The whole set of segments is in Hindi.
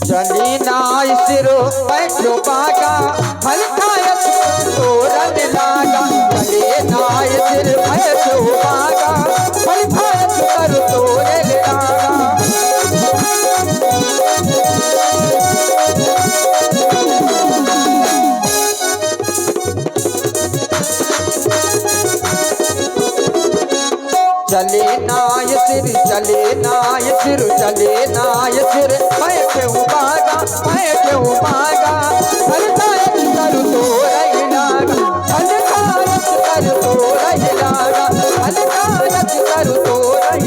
चली नाय सिरो बैठो बागा फल खायत तोरन लागा। चली नाय सिर बैठो बागा फल खायत कर तोरन लागा। चले नाय सिर चले नाय सिर चले नाय सिर बैठो बागा बैठो बागा फल खायत कर तोरन लागा। फल खायत कर तोरन लागा। फल खायत कर तोरन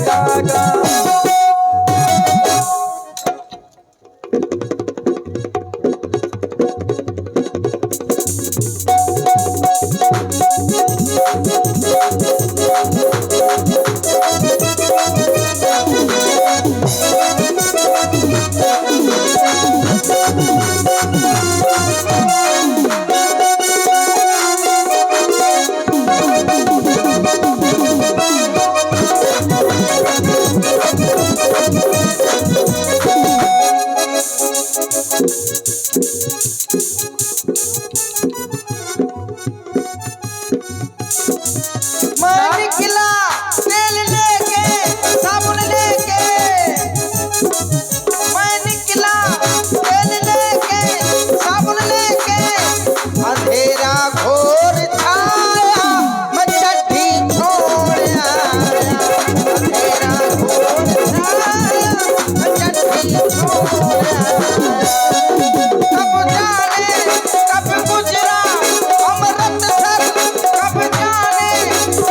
लागा। मैं निकला तेल लेके साबुन लेके। मैं निकला तेल लेके साबुन लेके। अंधेरा घोर छाया मैं चड्ढी छोड़ आया। अंधेरा घोर छाया मैं चड्ढी छोड़ आया। कब जाने कब गुजरा अमृतसर। कब जाने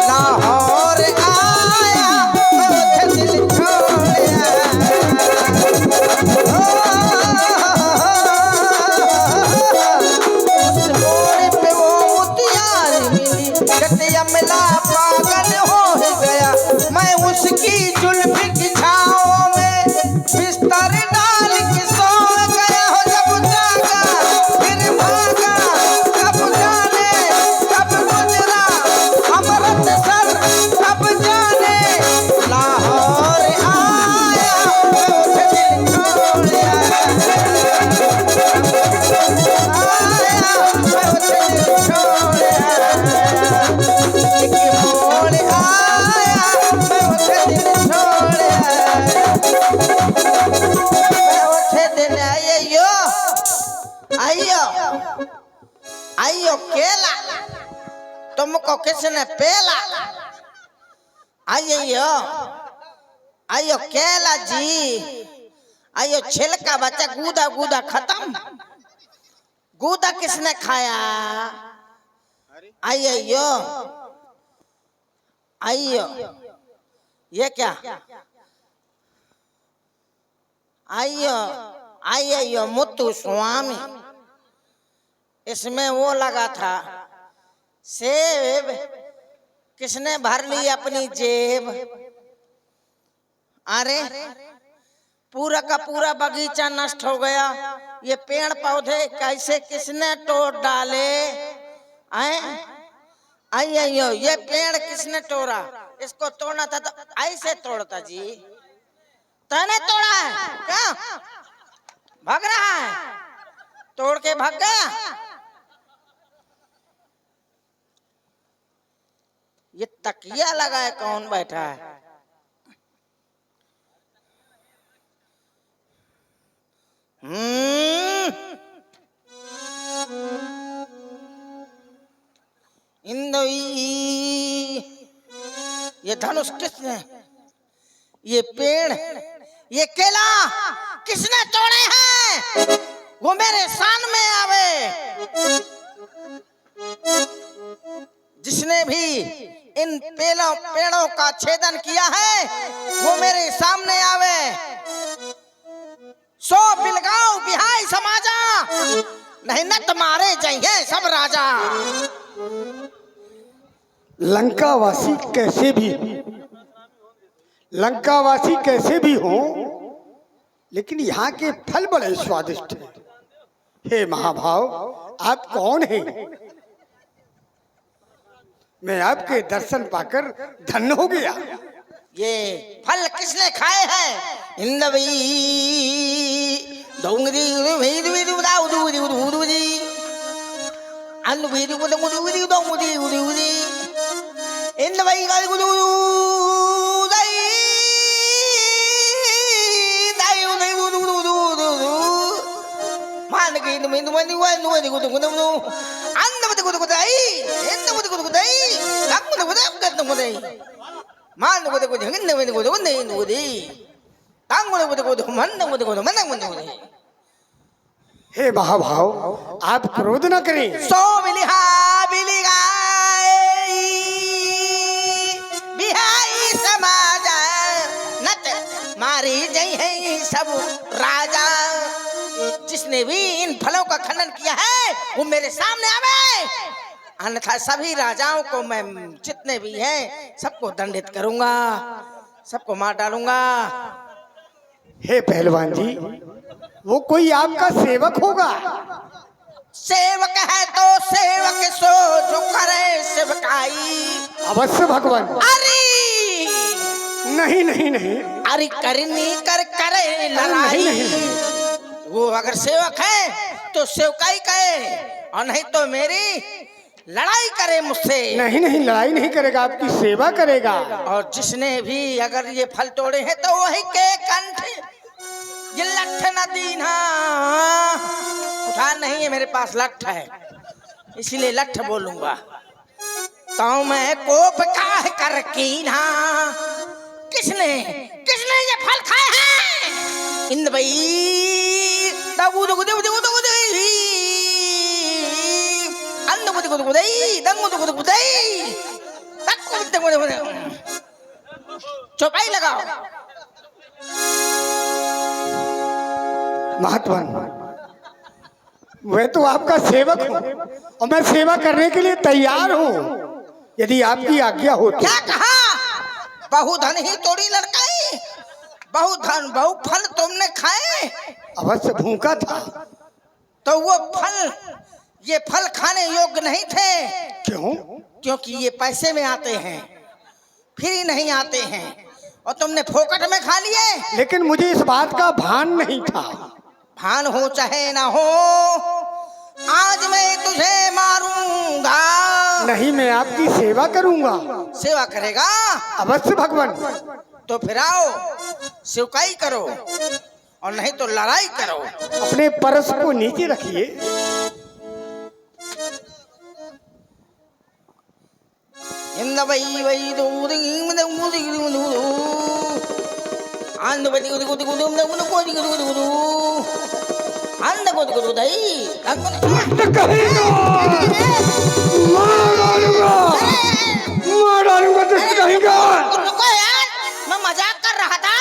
लाहौर आया मैं दिल छोड़ आया। उस मोड़ पे वो मुतियार मिली कटिया मिला पागल हो गया। मैं उसकी जुल्फी की छाँव में बिस्तर डाल के सो गया। हो जब जागा फिर भागा। कब जाने कब गुजरा अमृतसर। कब जाने लाहौर आया मैं दिल छोड़ आया। मैं दिल छोड़ आया। एक मोड़ आया मैं दिल छोड़ आया। मैं उठे दिन आइयो आइयो आइयो केला तुमको किसने पेला। आइयो आइयो केला जी। आइयो छिलका बचा गूदा गूदा खत्म। गूदा किसने खाया। आइयो आइयो ये क्या। आइयो आइयो मुत्तु स्वामी। इसमें वो लगा था सेब। किसने भर ली अपनी जेब। अरे पूरा का पूरा बगीचा नष्ट हो गया। ये पेड़ पौधे कैसे किसने तोड़ डाले। आइयो ये पेड़ किसने तोड़ा। इसको तोड़ना था तो ऐसे तोड़ता जी। तने तोड़ा है क्या। भाग रहा है तोड़ के भाग गया। ये तकिया लगाए कौन बैठा है। ये धनुष किसने। ये पेड़ ये केला किसने तोड़े हैं। वो मेरे सान में आवे। जिसने भी इन पेड़ों का छेदन किया है वो मेरे सामने आवे। सो बिलगाओ बिहाई समाजा, नहीं न तुम्हारे चाहिए सब राजा। लंकावासी कैसे भी हो, लेकिन यहाँ के फल बड़े स्वादिष्ट हैं। हे महाभाव, आप कौन हैं? मैं आपके दर्शन पाकर धन्य हो गया। ये फल किसने खाए हैं? इंदवी दोंगरी वीर वीर उदाउ दूरी उदूरी अन वीर उदूरी उदूरी दोंगरी उदूरी इंदवी गाली उदू दाई दाई उदई उदू उदू मान के इन में नुवन नुवन नुवन उदू उदू अंद उदू उदू दाई इंद उदू उदू दाई लग उदू उदू गद उदू दाई मान उदू उदू हिंद उदू उदू उदू उदू तांग उदू उदू उदू मन उदू उदू मन उदू उदू। हे महाभाव, आप क्रोध न करें। सो बिलिहा बिलिगाई बिहाई समाजा, नत मारी जय है सब राजा। जिसने भी इन फलों का खनन किया है वो मेरे सामने आवे, अन्यथा सभी राजाओं को मैं जितने भी हैं सबको दंडित करूंगा, सबको मार डालूंगा। हे पहलवान जी, वो कोई आपका सेवक होगा? सेवक है तो सेवक सो जो करे सेवकाई। अवश्य भगवान। अरे नहीं नहीं नहीं, अरे करनी कर करे लड़ाई। नहीं। वो अगर सेवक है तो सेवकाई करे, और नहीं तो मेरी लड़ाई करे मुझसे। नहीं नहीं, लड़ाई नहीं करेगा, आपकी सेवा करेगा। और जिसने भी अगर ये फल तोड़े हैं तो वही के कंठ ये लठ न दीना। उठा नहीं है मेरे पास लठ है, इसीलिए लठ बोलूंगा। तो मैं कोप काहे कर कीना। किसने किसने ये फल खाए हैं? इंद भाई दगु दगु दगु दगु दगु अंद दगु दगु दगु दगु दगु दगु दगु चौपाई लगाओ। महात्मन, मैं तो आपका सेवक हूँ और मैं सेवा करने के लिए तैयार हूँ, यदि आपकी आज्ञा हो तो। क्या कहा? बहु धन ही तोड़ी लड़काई, बहु धन बहु फल तुमने खाए। अवश्य भूखा था। तो वो फल ये फल खाने योग्य नहीं थे। क्यों? क्योंकि ये पैसे में आते हैं, फ्री नहीं आते हैं, और तुमने फोकट में खा लिए। लेकिन मुझे इस बात का भान नहीं था। भान हो चाहे ना हो, आज मैं तुझे मारूंगा। नहीं, मैं आपकी सेवा करूंगा। सेवा करेगा? अवश्य भगवान। तो फिर आओ सेवकाई करो, और नहीं तो लड़ाई करो। अपने परस को नीचे रखिए। इंद वही वही मैं मजाक कर रहा था,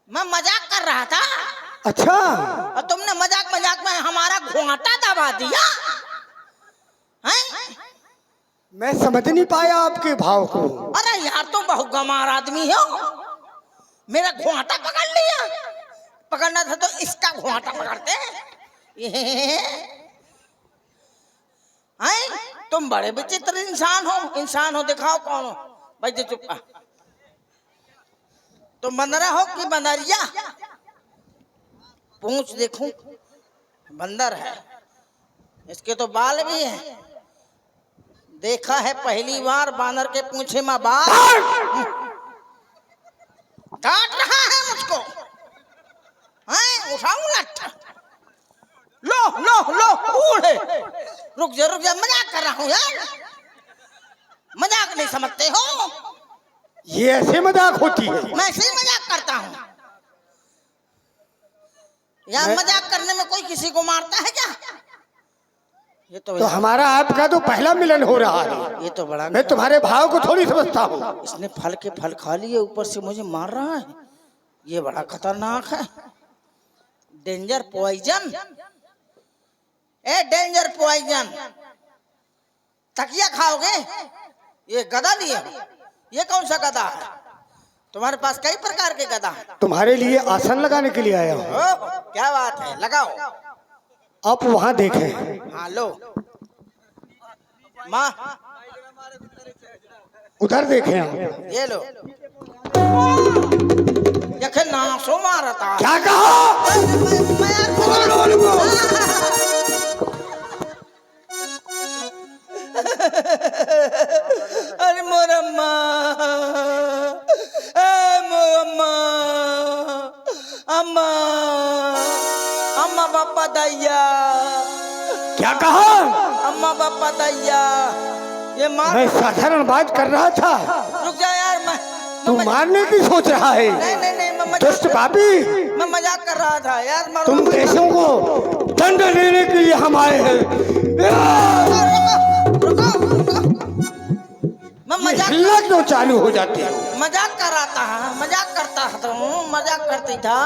मैं मजाक कर रहा था। अच्छा, और तुमने मजाक मजाक में हमारा घोंघटा दबा दिया हैं? मैं समझ नहीं पाया आपके भाव को। अरे यार तुम बहुत गंवार आदमी हो, मेरा घोंघटा पकड़ लिया। पकड़ना था तो इसका घोंघटा पकड़ते हैं। तुम बड़े विचित्र इंसान हो। दिखाओ कौन हो भाई? चुप। तुम बंदरा हो कि बंदरिया? पूंछ देखूं, बंदर है, इसके तो बाल भी हैं। देखा है पहली बार बानर के पूंछे में बाल। डांट रहा है मुझको, उठाऊं लठ? लो लो लो उड़े। रुक जा मजाक कर रहा हूँ यार, मजाक नहीं समझते हो? ये ऐसे मजाक होती है? मैं ऐसे ही मजाक करता हूँ। यहाँ मजाक करने में कोई किसी को मारता है क्या? ये तो हमारा आपका तो पहला मिलन हो रहा है। ये तो बड़ा, मैं तुम्हारे भाव को थोड़ी समझता हूँ। इसने फल के फल खा लिए, ऊपर से मुझे मार रहा है। ये बड़ा खतरनाक है। डेंजर पॉइजन, ए डेंजर पॉइजन। तकिया खाओगे? ये गदा लिए? ये कौन सा गदा है? तुम्हारे पास कई प्रकार के गदा है। तुम्हारे लिए आसन लगाने के लिए आया हूँ। क्या बात है, लगाओ। आप वहाँ देखें। हाँ लो माँ, उधर देखें आप। ये लो। देखे नासो मारता। क्या कहा? अरे मोरम्मा, मोरम्मा, अम्मा, अम्मा बापा दैया। क्या कहा? अम्मा बापा दैया। ये मार। मैं साधारण बात कर रहा था। रुक जा यार, तू मारने की सोच रहा है? नहीं, दुष्ट पापी, मैं मजाक कर रहा था यार। तुम देशों को दंड देने के लिए हम आए हैं। रुको, मैं मजाक क्यों चालू हो जाती है? मजाक कर रहा था, मजाक करता था, मजाक करती था,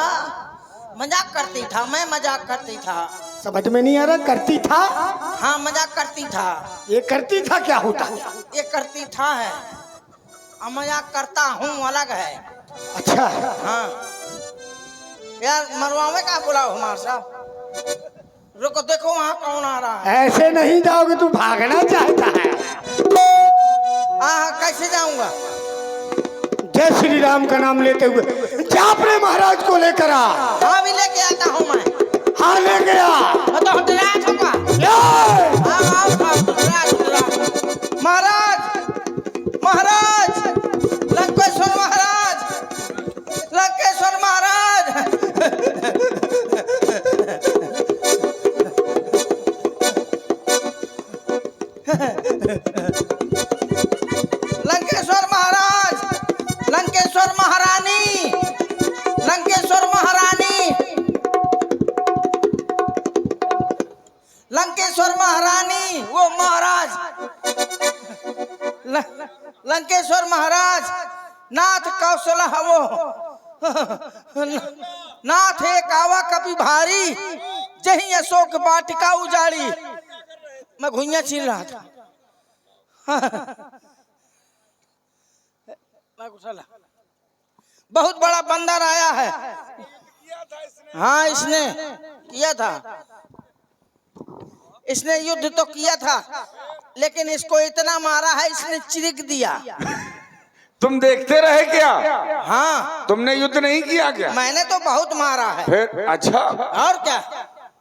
मजाक करती था, मैं मजाक करती था। समझ में नहीं आ रहा? करती था? हाँ मजाक करती था। ये करती था क्या होता? ये करती था है, अब मजाक करता हूँ अलग है। अच्छा हाँ यार, मरवा में क्या बुलाओ हमारे साहब। रुको, देखो वहाँ कौन आ रहा है। ऐसे नहीं जाओगे, तू भागना चाहता है। हाँ, कैसे जाऊंगा? जय श्री राम का नाम लेते हुए जा, अपने महाराज को लेकर आ। हाँ भी लेके आता हूँ मैं। हाँ ले गया। मैं तो हटराज होगा। महाराज, महाराज, लंकेश्वर महाराज, लंकेश्वर महाराज। लंकेश्वर महाराज, लंकेश्वर महारानी, लंकेश्वर महारानी, लंकेश्वर महारानी, वो महाराज लंकेश्वर महाराज, नाथ कौशल वो नाथ एक आवा कभी भारी, जही अशोक वाटिका उजाड़ी। मैं घुइया छीन रहा था। बहुत बड़ा बंदर आया है। हाँ इसने किया था, इसने युद्ध तो किया था, लेकिन इसको इतना मारा है इसने चिरिक दिया। तुम देखते रहे क्या? हाँ, तुमने युद्ध नहीं किया क्या? मैंने तो बहुत मारा है। फिर अच्छा, और क्या?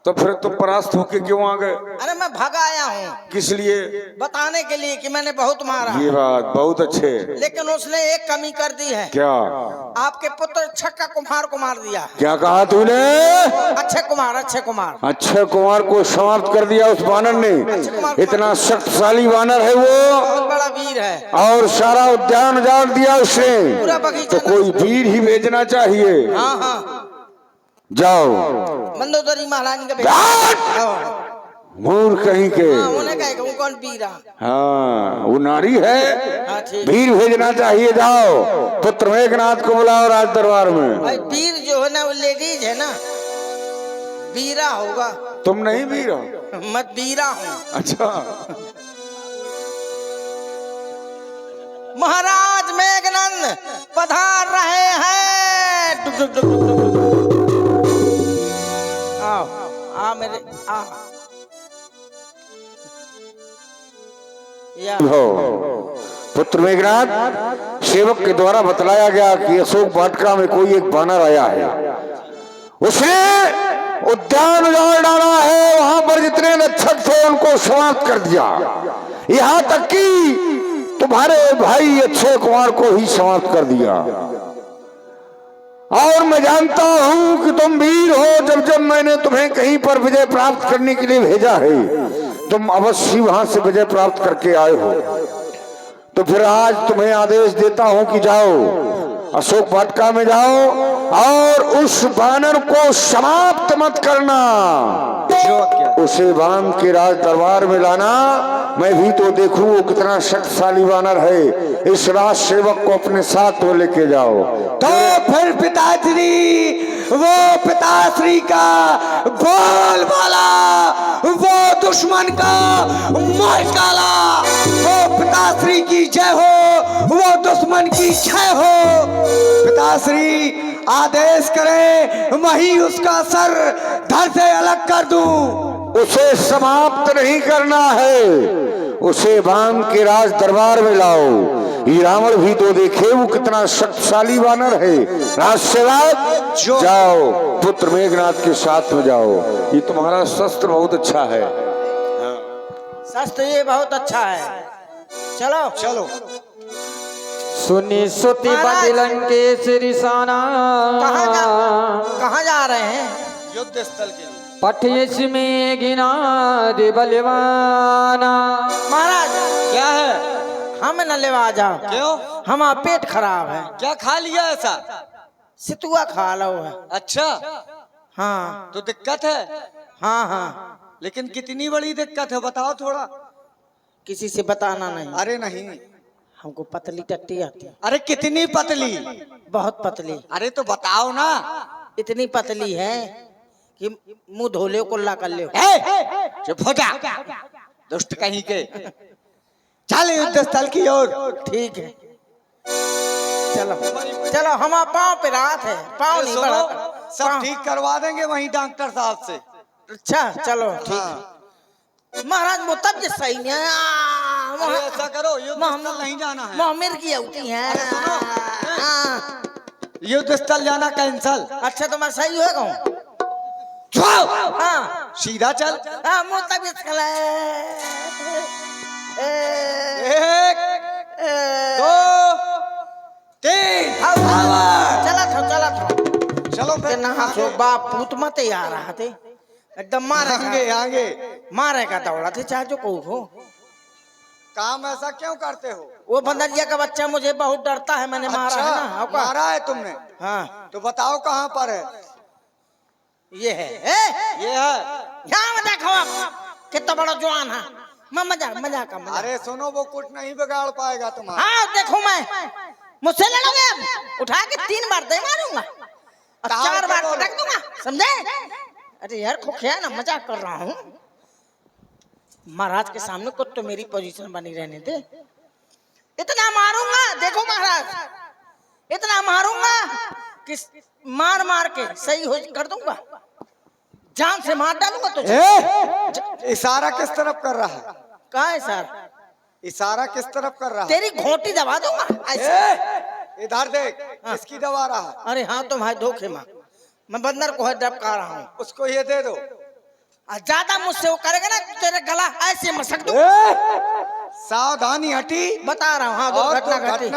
तो फिर तुम परास्त होके क्यों आ गए? अरे मैं भगाया हूँ। किस लिए? बताने के लिए कि मैंने बहुत मारा। ये बात बहुत अच्छे। लेकिन उसने एक कमी कर दी है। क्या? आपके पुत्र छक्का कुमार को मार दिया। क्या कहा तूने? अक्षय कुमार, अक्षय कुमार, अक्षय कुमार को समाप्त कर दिया उस वानर ने। इतना शक्तिशाली वानर है वो, बहुत बड़ा वीर है। और सारा उद्यान उजाड़ दिया उसने। पूरा बगीचा। तो कोई वीर ही भेजना चाहिए। हाँ हाँ, जाओ। मंदोदरी महारानी का मूर्ख कहीं के। उन्हें कहेगा वो कौन वीरा। हाँ वो नारी है। हाँ ठीक। वीर भेजना चाहिए। जाओ, पुत्र मेघनाथ को बुलाओ राज दरबार में। भाई वीर जो है ना वो लेडीज है ना, वीरा होगा। तुम नहीं वीर हो? मैं वीरा हूँ। अच्छा। महाराज मेघनंद पधार रहे हैं। डुक डुक डुक डुक डुक। आओ, आ मेरे आ। हो पुत्र मेघनाथ, सेवक के द्वारा बतलाया गया कि अशोक वाटिका में कोई एक वानर आया है। उसने उद्यान उजाड़ डाला है। वहां पर जितने रक्षक थे उनको समाप्त कर दिया। यहाँ तक कि तुम्हारे भाई अक्षय कुमार को ही समाप्त कर दिया। और मैं जानता हूं कि तुम वीर हो। जब जब मैंने तुम्हें कहीं पर विजय प्राप्त करने के लिए भेजा है, तुम अवश्य वहां से विजय प्राप्त करके आए हो। तो फिर आज तुम्हें आदेश देता हूं कि जाओ, अशोक वाटिका में जाओ और उस वानर को समाप्त मत करना, उसे बांध के राज दरबार में लाना। मैं भी तो देखूं वो कितना शक्तिशाली वानर है। इस राज सेवक को अपने साथ में लेके जाओ। तो फिर पिताश्री, वो पिताश्री का बोल वाला, वो दुश्मन का मार डाला। वो पिताश्री की जय हो, वो दुश्मन की जय हो। पिताश्री आदेश करें, वही उसका सर धड़ से अलग कर दूं। उसे समाप्त नहीं करना है, उसे बांध के राज दरबार में लाओ। ये रावण भी तो देखे वो कितना शक्तिशाली वानर है। राज सेवक जाओ, पुत्र मेघनाथ के साथ में जाओ। ये तुम्हारा शस्त्र बहुत अच्छा है। शस्त्र ये बहुत अच्छा है। चलो चलो। सुनी सुति बदलन के श्रीसाना, कहाँ जा रहे हैं? युद्ध स्थल के लिए। पठियस में गिना दे बलवाना। महाराज क्या है? हम न लेवा जाओ। क्यों? हमारा पेट खराब है। क्या खा लिया ऐसा? सितुआ खा लो है। अच्छा, हाँ तो दिक्कत है? हाँ हाँ। लेकिन कितनी बड़ी दिक्कत है, बताओ थोड़ा। किसी से बताना नहीं। अरे नहीं। हमको पतली टट्टी आती है। अरे कितनी पतली? बहुत पतली। अरे तो बताओ ना। इतनी पतली है कि मुंह धोले कुल्ला कर ले। चुप हो जा, दुष्ट कहीं के। चल युद्ध स्थल की ओर। ठीक है, चलो चलो। हमारा पाँव पे रात है, पाँव नहीं बढ़ा। सब ठीक करवा देंगे वहीं डॉक्टर साहब से। अच्छा चलो ठीक है। महाराज वो तब जे सही नहीं है। अरे ऐसा करो, युद्ध स्थल नहीं जाना है। मोहमिर की होती है। युद्ध स्थल जाना कैंसल। अच्छा तो मैं सही हो गया। हाँ सीधा चल। हाँ मुँह तब एक, दो, तीन। चला था चलो फिर। नहा सो बाप पूत मत ही आ रहा थे। एकदम मारे आगे मारे का दौड़ा थे, चाहे जो कहू हो। काम ऐसा क्यों करते हो? वो बंदरिया का बच्चा मुझे बहुत डरता है, मैंने मारा है ना। हाँ, मारा है तुमने? हाँ तो बताओ कहाँ पर है? ये है। ये है। यहाँ मजाक हो आप। कितना बड़ा जवान है। मैं मजाक का मजाक। अरे सुनो, वो कुछ नहीं बिगाड़ पाएगा तुम्हारा। हाँ देखो, मैं मुझसे लड़ोगे अब? उठा के 3 बार दे मारूंगा और 4 बार पटक दूंगा, समझे? अरे यार खुखिया ना, मजाक कर रहा हूँ। महाराज के सामने कुछ तो मेरी पोजीशन बनी रहने दे। इतना मारूंगा, देखो महाराज, इतना मारूंगा कि मार मार के सही हो कर दूंगा, जान से मार डालूंगा तुझे। इशारा किस तरफ कर रहा है? कहाँ है सर? इशारा किस तरफ कर रहा है? तेरी घोंटी दबा दूंगा ऐसे। इधर देख, इसकी दबा रहा है। अरे हाँ तो भाई धोखे मार। मैं बंदर को है डबका रहा हूँ। उसको ये दे दो। ज्यादा मुझसे वो करेगा ना, तेरा गला ऐसे मसक दूं। सावधानी हटी। बता रहा हूँ। हाँ दुर्घटना घटी।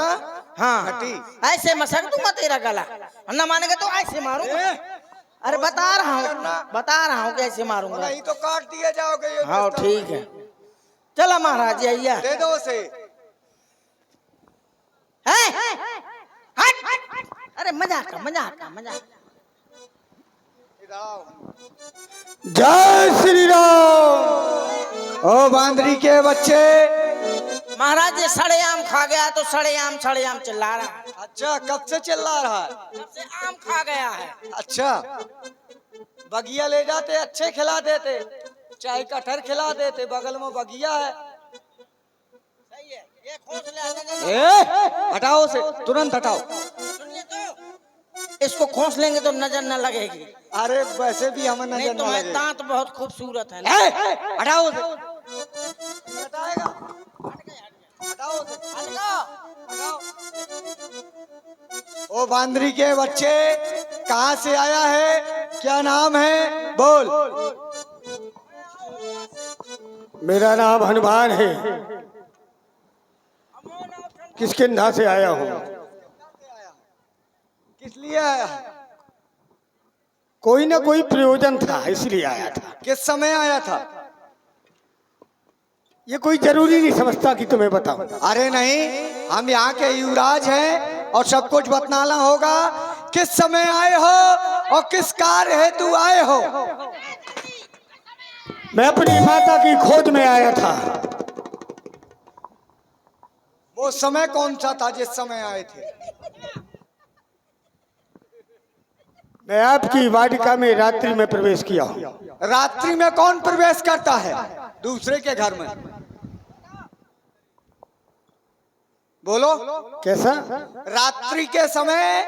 हाँ घटी। ऐसे मसक दूंगा तेरा गला, न मानेगा तो ऐसे मारूंगा। अरे बता रहा हूँ कैसे मारूंगा। नहीं तो काट दिए जाओगे। हाँ ठीक है, चलो महाराज आइया। दे दो उसे। अरे मजाक का। जय श्री राम। ओ बांदरी के बच्चे। महाराज ये सड़े आम खा गया तो सड़े आम चिल्ला रहा है। अच्छा, कब से चिल्ला रहा है? जब से आम खा गया है। अच्छा, बगिया ले जाते, अच्छे खिला देते, चाहे कटहर खिला देते, बगल में बगिया है। सही है, ये खोज ले। हटाओ उसे, तुरंत हटाओ। सुनिए तो, इसको खोस लेंगे तो नजर न लगेगी। अरे वैसे भी हमें नहीं नजर तो न मैं लगे। दांत बहुत खूबसूरत है। हटाओ उसे। हटाएगा? हटाओ उसे। हटाओ। ओ बांदरी के बच्चे, कहाँ से आया है? क्या नाम है? बोल। मेरा नाम हनुमान है। किसके नाम से आया हूँ? किस लिए आया? कोई ना कोई प्रयोजन था, इसलिए आया था। किस समय आया था? ये कोई जरूरी नहीं समझता कि तुम्हें बताऊं। अरे नहीं, हम यहाँ के युवराज हैं और सब कुछ बतलाना होगा। किस समय आए हो और किस कार्य हेतु आए हो? मैं अपनी माता की खोज में आया था। वो समय कौन सा था जिस समय आए थे? मैं आपकी वाटिका में रात्रि में प्रवेश किया हूँ। रात्रि में कौन प्रवेश करता है दूसरे के घर में? बोलो। कैसा? रात्रि के समय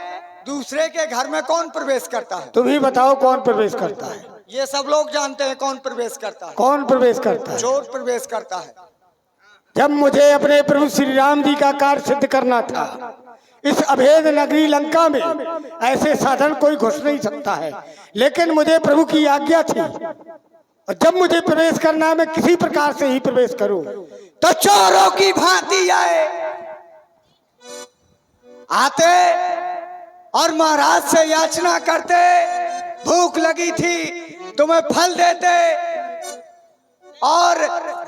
दूसरे के घर में कौन प्रवेश करता है? तुम ही बताओ कौन प्रवेश करता है? ये सब लोग जानते हैं कौन प्रवेश करता है। कौन प्रवेश करता है? चोर प्रवेश करता है। जब मुझे अपने प्रभु श्री राम जी का कार्य सिद्ध करना था, इस अभेद नगरी लंका में ऐसे साधन कोई घुस नहीं सकता है, लेकिन मुझे प्रभु की आज्ञा थी और जब मुझे प्रवेश करना है मैं किसी प्रकार से ही प्रवेश करूं। तो चोरों की भांति आते और महाराज से याचना करते, भूख लगी थी तुम्हें फल देते और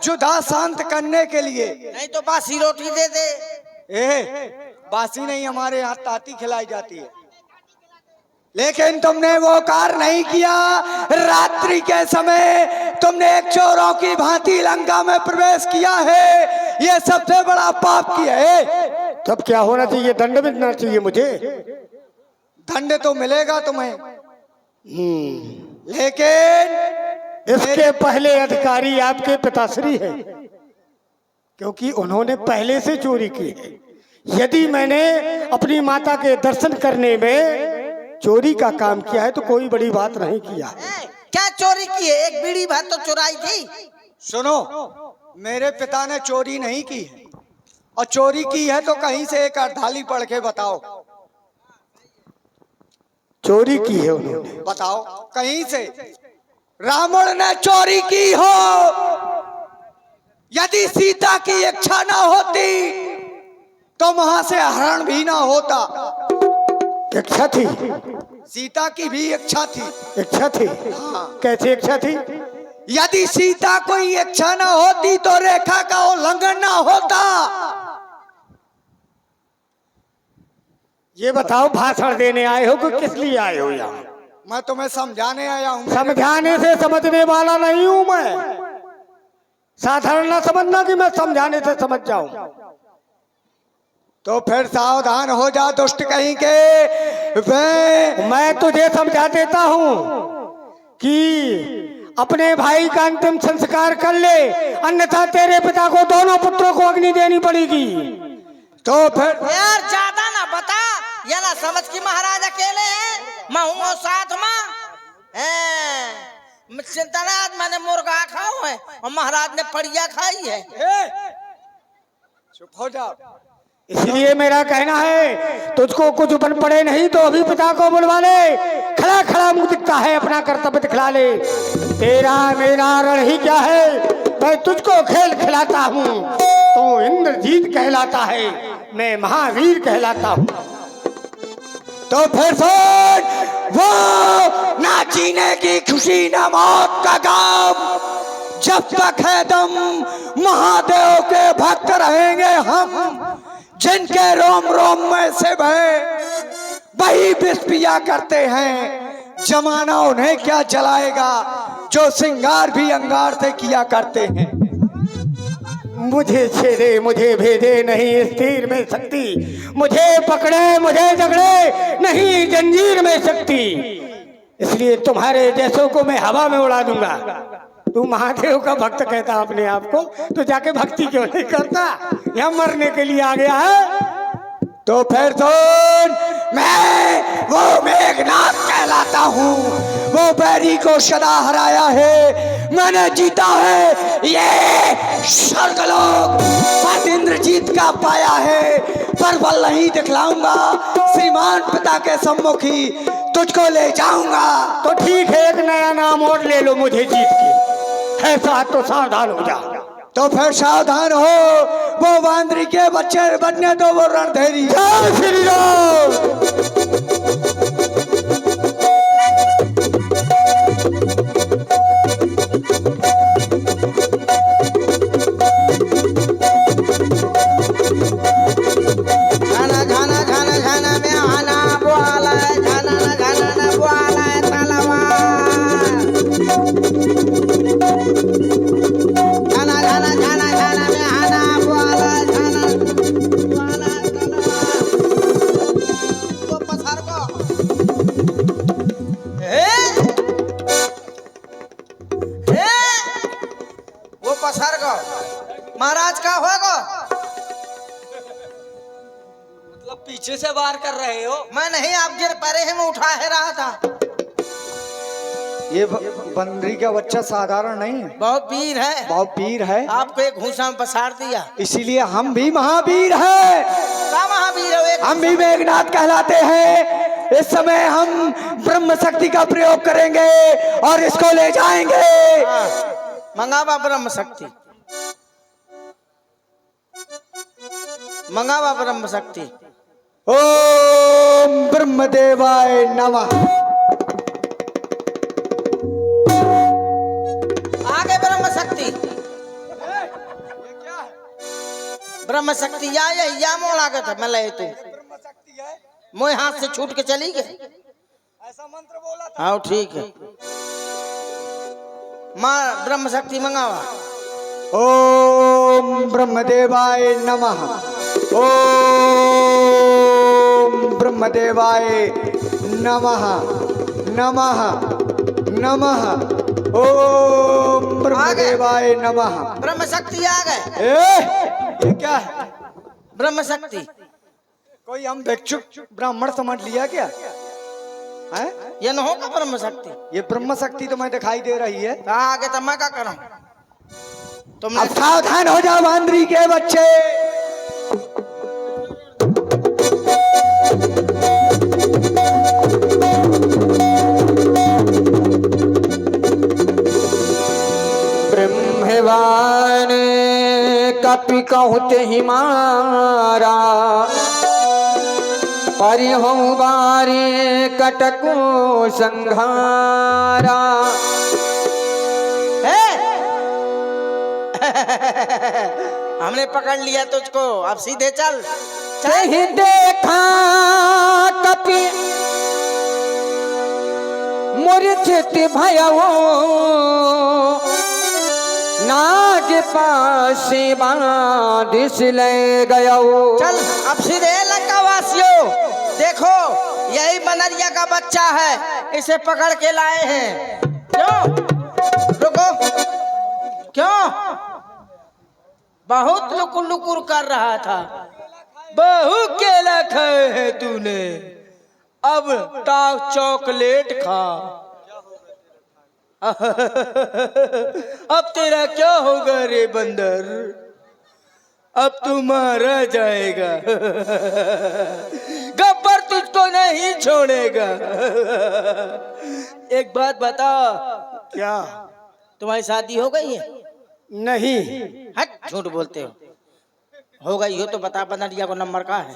जुदा शांत करने के लिए। नहीं तो बासी रोटी दे दे। बासी नहीं, हमारे यहाँ ताती खिलाई जाती है। लेकिन तुमने वो कार्य नहीं किया। रात्रि के समय तुमने एक चोरों की भांति लंका में प्रवेश किया है। ये सबसे बड़ा पाप किया है। तब क्या होना चाहिए? दंड मिलना चाहिए मुझे। दंड तो मिलेगा तुम्हें, लेकिन इसके पहले अधिकारी आपके पिताश्री है, क्योंकि उन्होंने पहले से चोरी की है। यदि मैंने अपनी माता के दर्शन करने में चोरी का काम किया है तो कोई बड़ी बात नहीं किया। क्या चोरी की है? एक बीड़ी भात तो चुराई थी। सुनो, मेरे पिता ने चोरी नहीं की है, और चोरी की है तो कहीं से एक अर्धाली पढ़ के बताओ। चोरी की है उन्होंने? बताओ कहीं से। रावण ने चोरी की हो, यदि सीता की इच्छा ना होती तो वहां से हरण भी ना होता। इच्छा थी? सीता की भी इच्छा थी। इच्छा थी? कैसी इच्छा थी? यदि सीता कोई इच्छा ना होती तो रेखा का उल्लंघन ना होता। ये बताओ, भाषण देने आए हो कि किस लिए आए हो यहाँ? मैं तुम्हें समझाने आया हूँ। समझाने से समझने वाला नहीं हूँ मैं। साधारण ना समझना कि मैं समझाने से समझ जाऊं। तो फिर सावधान हो जा दुष्ट कहीं के। मैं तुझे समझा देता हूँ कि अपने भाई का अंतिम संस्कार कर ले, अन्यथा तेरे पिता को दोनों पुत्रों को अग्नि देनी पड़ेगी। तो फिर यार ज्यादा ना बता, या ना समझ कि महाराज अकेले हैं, मैं हूँ साथ में। चिंतनाथ मैंने मुर्गा खाओ है और महाराज ने पड़िया खाई है। चुप हो जा। इसलिए मेरा कहना है, तुझको कुछ बन पड़े नहीं तो अभी पिता को बुलवा ले। खड़ा खड़ा मुंह दिखता है, अपना कर्तव्य दिखला ले। तेरा मेरा रण ही क्या है? मैं तुझको खेल खिलाता हूँ, तो इंद्रजीत कहलाता है, मैं महावीर कहलाता हूँ। तो फिर सुन, वो ना जीने की खुशी ना मौत का गम, जब तक है दम महादेव के भक्त रहेंगे हम। जिनके रोम रोम में से बहे वही विष पिया करते हैं। जमाना उन्हें क्या जलाएगा जो श्रृंगार भी अंगार से किया करते हैं। मुझे छेदे मुझे भेदे नहीं स्थिर में शक्ति, मुझे पकड़े मुझे झगड़े नहीं जंजीर में शक्ति। इसलिए तुम्हारे जैसों को मैं हवा में उड़ा दूंगा। तू महादेव का भक्त कहता अपने आप को, तो जाके भक्ति क्यों नहीं करता? या मरने के लिए आ गया है? तो फिर सुन, मैं वो मेघनाथ कहलाता हूँ। वो बैरी को सदा हराया है, मैंने जीता है ये स्वर्गलोक। पर इंद्रजीत का पाया है, पर बल नहीं दिखलाऊंगा। श्रीमान पिता के सम्मुख ही तुझको ले जाऊंगा। तो ठीक है, एक नया नाम और ले लो मुझे जीत के। ऐसा तो सावधान हो जा। तो फिर सावधान हो, वो बांदरी के बच्चे बनने दो, वो रणधेरी। जय श्री राम। झाना झाना झाना झाना में आना बोला झाना झाना झाना झाना में आना वाला झाना वाला झाना वो पसार को वो पसार को महाराज का होगा मतलब पीछे से वार कर रहे हो? मैं नहीं आप गिर परे हैं मैं उठा है रहा था ये बंदरी का बच्चा साधारण नहीं है, बहुत वीर है बहुत वीर है। आपको एक घूसा में पसार दिया इसीलिए हम भी महावीर हैं। का महावीर हो एक हम भी मेघनाथ कहलाते हैं। इस समय हम ब्रह्म शक्ति का प्रयोग करेंगे और इसको ले जाएंगे। मंगावा ब्रह्म शक्ति मंगावा ब्रह्म शक्ति ओम ब्रह्मदेवाय नमः। आगे ब्रह्म शक्ति ब्रह्म शक्ति या मोड़ आगे था मैं ले तू मोए हाथ से छूट के चली गई ऐसा मंत्र बोला था। हाँ ठीक है माँ ब्रह्म शक्ति मंगावा ओम ब्रह्मदेवाय नमः। ओम ब्रह्मदेवाय नमः नमः नमः। ओम ब्रह्मदेवाय नमः। ब्रह्म शक्ति आ गए ये क्या है? ब्रह्म शक्ति कोई हम भिक्षुक ब्राह्मण समझ लिया क्या है? ये न होगा ब्रह्म शक्ति ये ब्रह्म शक्ति तो मैं दिखाई दे रही है। आगे तो मैं क्या करूं तुमने अब सावधान हो जाओ बांदरी के बच्चे। ब्रह्मवान कपि कहत हिमारा परिहो बारे कटको संघारा। हमने पकड़ लिया तुझको अब सीधे चल कहीं देखा कपि मूर्छित भयो नाग पास बांधिस ले गयो। चल अब सीधे लंका वासियों देखो यही बनरिया का बच्चा है इसे पकड़ के लाए हैं। क्यों रुको क्यों बहुत लुकुर लुकुर कर रहा था बहु केला खाए है तूने अब टाक चॉकलेट खा अब तेरा क्या होगा रे बंदर अब तू मारा जाएगा गब्बर तुझको नहीं छोड़ेगा। एक बात बता क्या? तुम्हारी शादी हो गई है? नहीं। हट झूठ बोलते हो गई हो तो बता बनरिया को नंबर का है।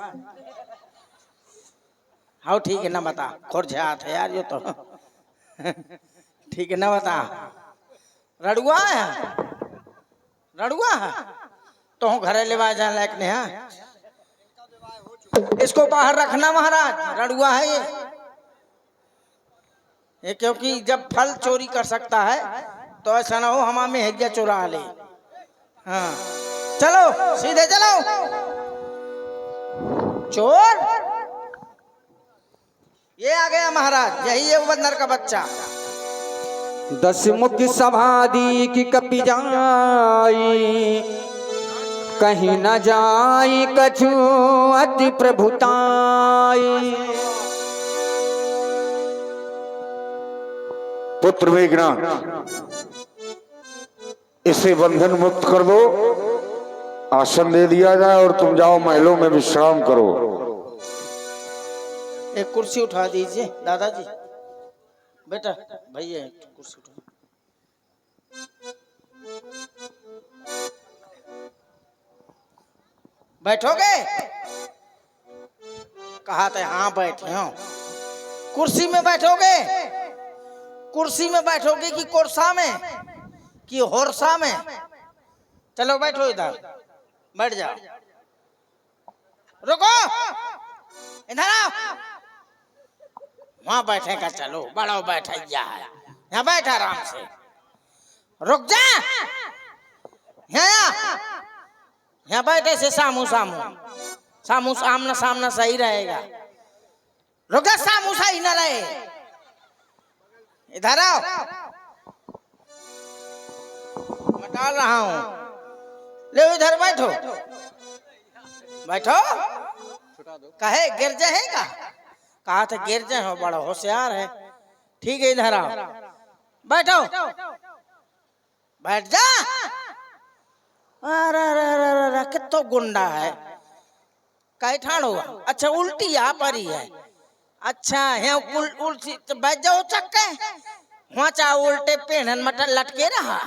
हाँ ठीक है ना बता खोरझात है यार ये तो ठीक है ना बता रड़ुआ है रड़ुआ है तो घरे लेवा जाने लायक नहीं है इसको बाहर रखना महाराज रड़ुआ है ये क्योंकि जब फल चोरी कर सकता है तो ऐसा ना हो हमारे में हेगिया चोरा ले। हाँ चलो सीधे चलो चोर ये आ गया महाराज यही है वो बंदर का बच्चा। दस मुख समाधि की कपि जाई कहीं न जाई कछु अति प्रभुताई। पुत्र मेघनाथ इसे बंधन मुक्त कर दो आसन दे दिया जाए और तुम जाओ महलों में विश्राम करो। एक कुर्सी उठा दीजिए दादाजी बेटा भैया कुर्सी उठा बैठोगे कहा था हाँ बैठे हो कुर्सी में बैठोगे कुर्सी में बैठोगे कि कोरसा में कि होरसा में चलो बैठो इधर बैठ जाओ रुको इधर आओ वहां बैठेगा चलो बड़ा बैठा है यहाँ बैठ आराम से रुक जा। यहाँ बैठे से सामू सामू सामू सामना सामना सही रहेगा। रुक जा, सामू सही ना रहे। इधर आओ, मैं डाल रहा हूँ। ले इधर बैठो, बैठो। कहे गिर जाएगा, कहा था गिर जाए हो, बड़ा होशियार है। ठीक है, इधर आओ, बैठो, बैठ जा। अरे अरे कितो गुंडा है, कहीं ठाड़ो। अच्छा उल्टी आ परी है। अच्छा है उल्टी तो बैठ जाओ चक्के। वहाँ चाहे उल्टे पेहन मटन लटके रहा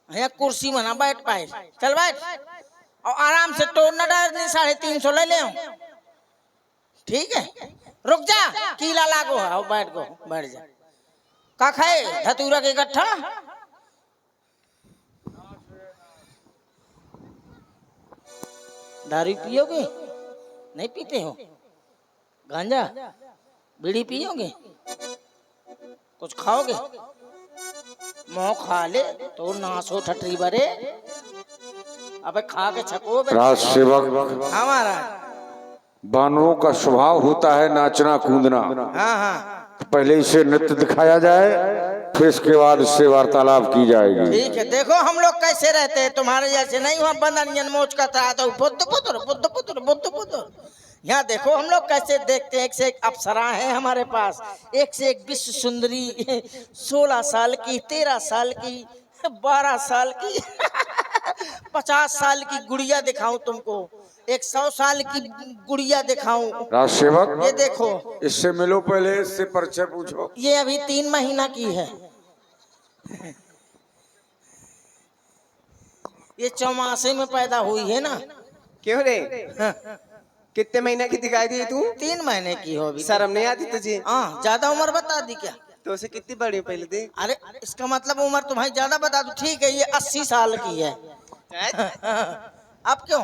है, कुर्सी में ना बैठ पाए। चल बैठ और आराम से टोन न डाल। 350 ले ले। ठीक है, रुक जा, कीला लागो है। बैठ गो, बैठ जा। का खाए धतूरा के गट्ठा? दारू पियोगे? नहीं पीते हो? गांजा बीड़ी पियोगे? कुछ खाओगे? मोह खा ले तो नासो ठटरी बरे। अबे खा के छको। राज सेवक, हमारा बानरों का स्वभाव होता है नाचना कूदना। हाँ हाँ पहले इसे नृत्य दिखाया जाए, फिर इसके बाद इससे वार्तालाप की जाएगी। ठीक है। देखो हम लोग कैसे रहते हैं, तुम्हारे जैसे नहीं। हुआ बंदनियन मोच का था तो बुद्ध पुत्र बुद्ध पुत्र बुद्ध पुत्र। यहाँ देखो हम लोग कैसे देखते हैं। एक से एक अप्सरा है हमारे पास, एक से एक विश्व सुंदरी। 16 साल की, 13 साल की, 12 साल की, 50 साल की गुड़िया दिखाऊं तुमको, 100 साल की गुड़िया दिखाऊं। राज सेवक, ये देखो, इससे मिलो, पहले इससे परिचय पूछो। ये अभी 3 महीना की है। ये चौमासे में पैदा हुई है ना। क्यों रे? कितने महीने की दिखाई दी तू? 3 महीने की हो अभी। शर्म नहीं आती तुझे? हाँ, ज्यादा उम्र बता दी क्या? तो उसे कितनी बड़ी पहले दे। अरे इसका मतलब उम्र तुम्हारी ज्यादा बता दू। ठीक है, ये 80 साल की है। अब क्यों?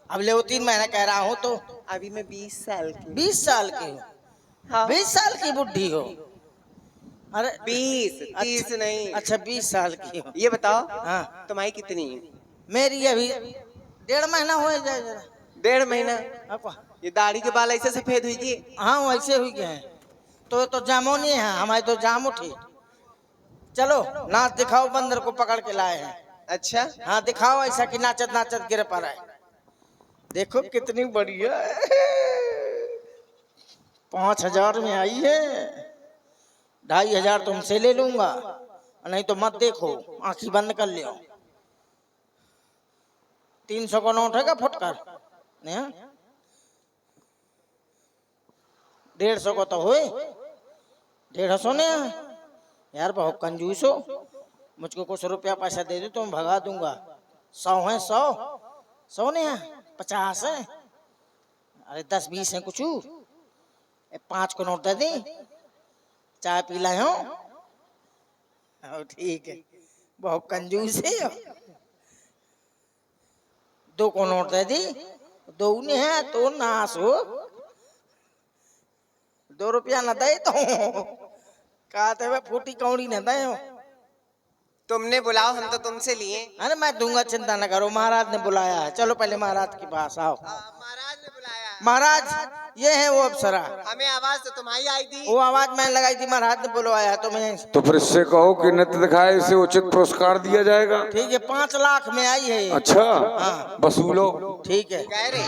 अब ले 3 महीना कह रहा हूँ तो अभी मैं 20 साल की। 20 साल की हो। हाँ। 20 साल की बुढ़ी हो। अरे 20, 30 नहीं। अच्छा 20 साल की हो। ये बताओ, हाँ, तुम्हारी कितनी है? मेरी अभी 1.5 महीना हो जाए जरा। 1.5 महीना? अब ये दाढ़ी के बाल ऐसे सफेद हुई थी? हाँ वैसे हुई गए हैं। तो जामुनी है हमारे, तो जाम उठी। चलो नाच दिखाओ, बंदर को पकड़ के लाए हैं। अच्छा, हाँ दिखाओ ऐसा कि नाचत नाचत गिर पड़ा है। देखो कितनी बढ़िया है। 5000 में आई है। 2500 तुमसे ले लूंगा, नहीं तो मत देखो, आंखी बंद कर लियो। 300 का नोट है का फुटकर? 150 का तो हुए। 150 ने यार बहुत कंजूस हो। मुझको कुछ रुपया पैसा दे दो तो मैं भगा दूंगा। 100 है, 100 ने 50 है। अरे 10-20 है कुछ। 5 को नोट दे दे, चाय पी लाए हो। ठीक है, बहुत कंजूस है। 2 को नोट दे दी, 2 ने है तो नाश हो। 2 रुपया न दे तो कहते हुए फूटी कौड़ी न दे हो। तुमने बुलाओ, हम तो तुमसे लिए। अरे मैं दूंगा, चिंता न करो। महाराज ने बुलाया है। चलो पहले महाराज के पास आओ। महाराज ने बुलाया? महाराज ये है वो अप्सरा। हमें आवाज तो तुम्हारी आई थी। वो आवाज मैंने लगाई थी, महाराज ने बुलवाया तो मैं। तो फिर इससे कहो कि नृत्य दिखाए, इसे उचित पुरस्कार दिया जाएगा। ठीक है, 5 लाख में आई है ये। अच्छा, हाँ। वसूलो। ठीक है। कह रहे